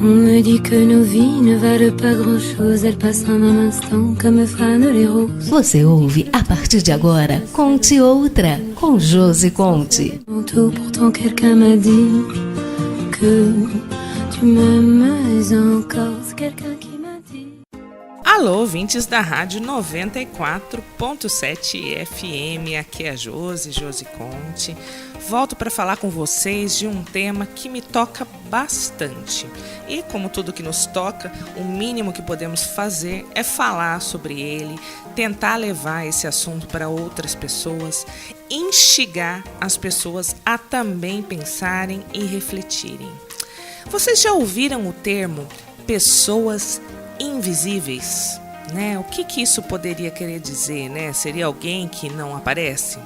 On me dit que nos vies ne valent pas grand-chose, elles passent en un instant comme fanent les roses. Você ouve a partir de agora Conte Outra, com Josi Conte. Pourtant quelqu'un m'a dit que tu m'aimes encore, c'est quelqu'un qui m'a dit. Alô, ouvintes da Rádio 94.7 FM, aqui é a Josi Conte. Volto para falar com vocês de um tema que me toca bastante. E como tudo que nos toca, o mínimo que podemos fazer é falar sobre ele, tentar levar esse assunto para outras pessoas, instigar as pessoas a também pensarem e refletirem. Vocês já ouviram o termo pessoas invisíveis, né? O que isso poderia querer dizer, né? Seria alguém que não aparece?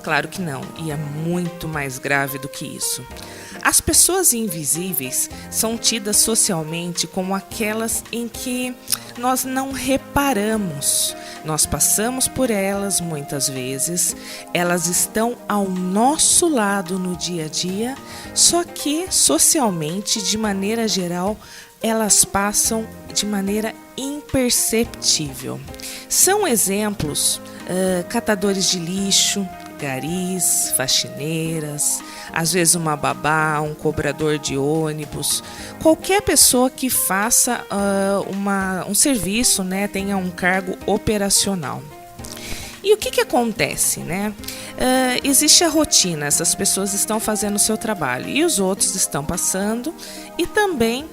Claro que não, e é muito mais grave do que isso. As pessoas invisíveis são tidas socialmente como aquelas em que nós não reparamos. Nós passamos por elas muitas vezes, elas estão ao nosso lado no dia a dia, só que socialmente, de maneira geral, elas passam de maneira imperceptível. São exemplos catadores de lixo, garis, faxineiras, às vezes uma babá, um cobrador de ônibus, qualquer pessoa que faça um serviço, né, tenha um cargo operacional. E o que acontece, né? Existe a rotina, essas pessoas estão fazendo o seu trabalho e os outros estão passando e também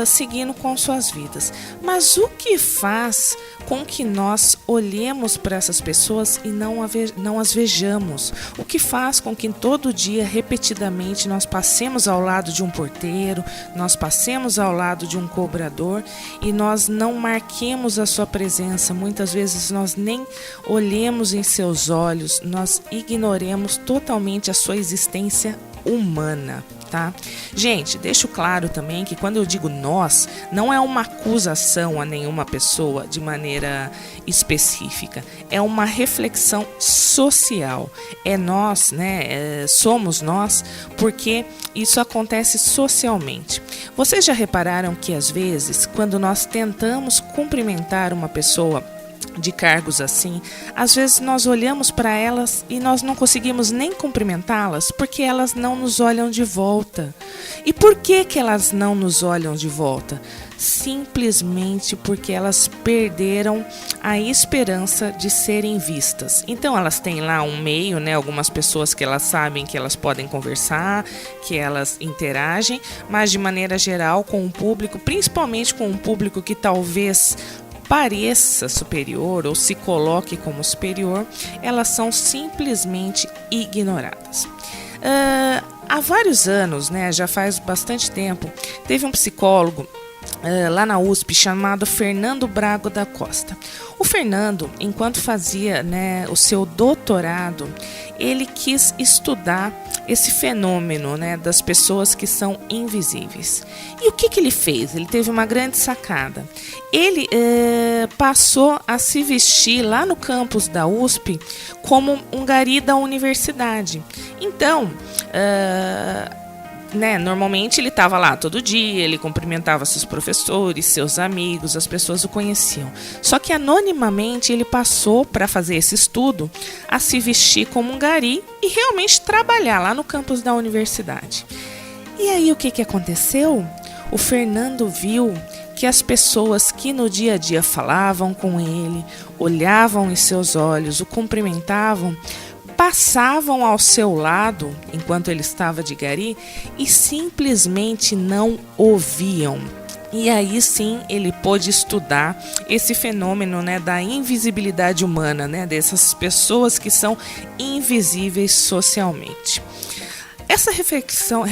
seguindo com suas vidas. Mas o que faz com que nós olhemos para essas pessoas e não as vejamos? O que faz com que todo dia, repetidamente, nós passemos ao lado de um porteiro, nós passemos ao lado de um cobrador e nós não marquemos a sua presença? Muitas vezes nós nem olhemos em seus olhos, nós ignoremos totalmente a sua existência humana, tá? Gente, deixo claro também que quando eu digo nós, não é uma acusação a nenhuma pessoa de maneira específica, é uma reflexão social, é nós, né? Somos nós, porque isso acontece socialmente. Vocês já repararam que às vezes, quando nós tentamos cumprimentar uma pessoa de cargos assim, às vezes nós olhamos para elas e nós não conseguimos nem cumprimentá-las porque elas não nos olham de volta. E por que elas não nos olham de volta? Simplesmente porque elas perderam a esperança de serem vistas. Então elas têm lá um meio, né, algumas pessoas que elas sabem que elas podem conversar, que elas interagem, mas de maneira geral com o público, principalmente com um público que talvez pareça superior ou se coloque como superior, elas são simplesmente ignoradas. Há vários anos, né, já faz bastante tempo, teve um psicólogo lá na USP chamado Fernando Braga da Costa. O Fernando, enquanto fazia, né, o seu doutorado, ele quis estudar esse fenômeno, né, das pessoas que são invisíveis. E o que ele fez? Ele teve uma grande sacada. Ele passou a se vestir lá no campus da USP como um gari da universidade. Então, né, normalmente ele estava lá todo dia, ele cumprimentava seus professores, seus amigos, as pessoas o conheciam. Só que anonimamente ele passou, para fazer esse estudo, a se vestir como um gari e realmente trabalhar lá no campus da universidade. E aí o que aconteceu? O Fernando viu que as pessoas que no dia a dia falavam com ele, olhavam em seus olhos, o cumprimentavam, passavam ao seu lado, enquanto ele estava de gari, e simplesmente não ouviam. E aí sim ele pôde estudar esse fenômeno, né, da invisibilidade humana, né, dessas pessoas que são invisíveis socialmente. Essa reflexão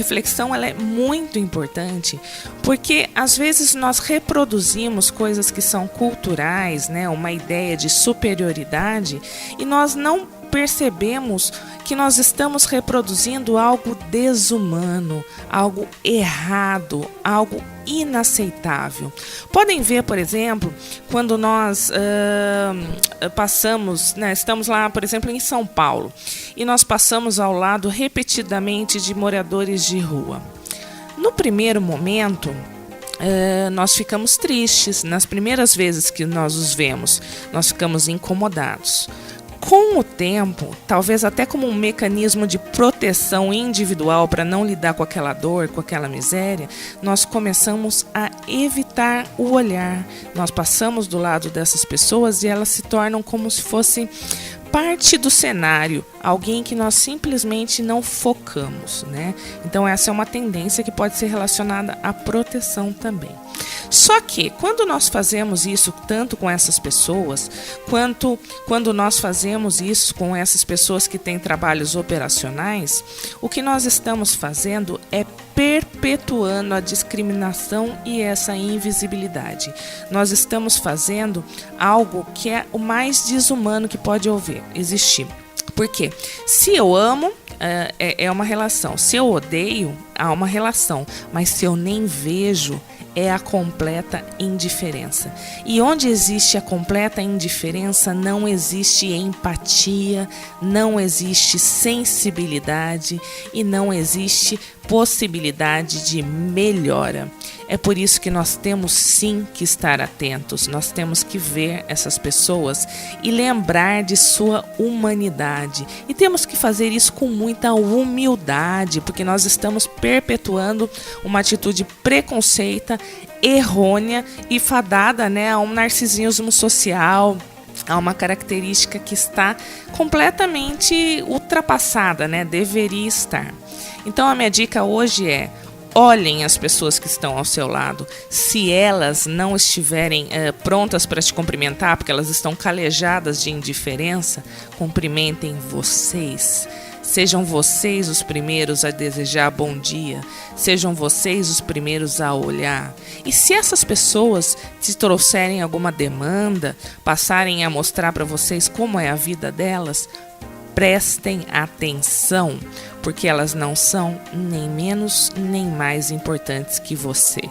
ela é muito importante porque às vezes nós reproduzimos coisas que são culturais, né, uma ideia de superioridade, e nós não percebemos que nós estamos reproduzindo algo desumano, algo errado, algo inaceitável. Podem ver, por exemplo, quando nós passamos, né, estamos lá, por exemplo, em São Paulo, e nós passamos ao lado repetidamente de moradores de rua. No primeiro momento, nós ficamos tristes. Nas primeiras vezes que nós os vemos, nós ficamos incomodados. Com o tempo, talvez até como um mecanismo de proteção individual para não lidar com aquela dor, com aquela miséria, nós começamos a evitar o olhar. Nós passamos do lado dessas pessoas e elas se tornam como se fossem parte do cenário, alguém que nós simplesmente não focamos, né? Então essa é uma tendência que pode ser relacionada à proteção também. Só que quando nós fazemos isso tanto com essas pessoas, quanto quando nós fazemos isso com essas pessoas que têm trabalhos operacionais, o que nós estamos fazendo é perpetuando a discriminação e essa invisibilidade. Nós estamos fazendo algo que é o mais desumano que pode existir. Por quê? Se eu amo, é uma relação. Se eu odeio, há uma relação. Mas se eu nem vejo, é a completa indiferença. E onde existe a completa indiferença, não existe empatia, não existe sensibilidade e não existe possibilidade de melhora. É por isso que nós temos sim que estar atentos, nós temos que ver essas pessoas e lembrar de sua humanidade. E temos que fazer isso com muita humildade, porque nós estamos perpetuando uma atitude preconceita, errônea e fadada, né, a um narcisismo social, a uma característica que está completamente ultrapassada, né, deveria estar. Então a minha dica hoje é: olhem as pessoas que estão ao seu lado. Se elas não estiverem prontas para te cumprimentar, porque elas estão calejadas de indiferença, cumprimentem vocês. Sejam vocês os primeiros a desejar bom dia. Sejam vocês os primeiros a olhar. E se essas pessoas te trouxerem alguma demanda, passarem a mostrar para vocês como é a vida delas, prestem atenção, porque elas não são nem menos nem mais importantes que você.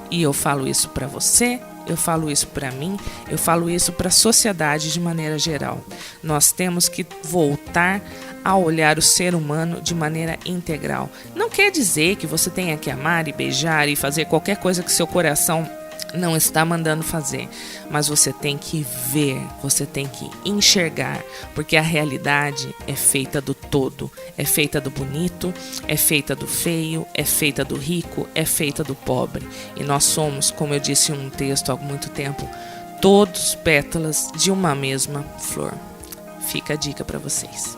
E eu falo isso para você, eu falo isso para mim, eu falo isso para a sociedade de maneira geral. Nós temos que voltar a olhar o ser humano de maneira integral. Não quer dizer que você tenha que amar e beijar e fazer qualquer coisa que seu coração não está mandando fazer, mas você tem que ver, você tem que enxergar, porque a realidade é feita do todo, é feita do bonito, é feita do feio, é feita do rico, é feita do pobre, e nós somos, como eu disse em um texto há muito tempo, todos pétalas de uma mesma flor. Fica a dica para vocês.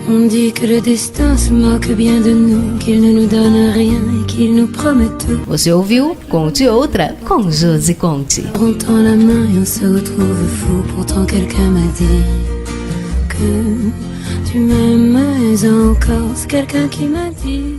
On dit que le destin se moque bien de nous, qu'il ne nous donne rien et qu'il nous promet tout. Você ouviu Conte Outra com Josi Conte. On tend la main et on se retrouve fou. Pourtant quelqu'un m'a dit que tu m'aimes encore. C'est quelqu'un qui m'a dit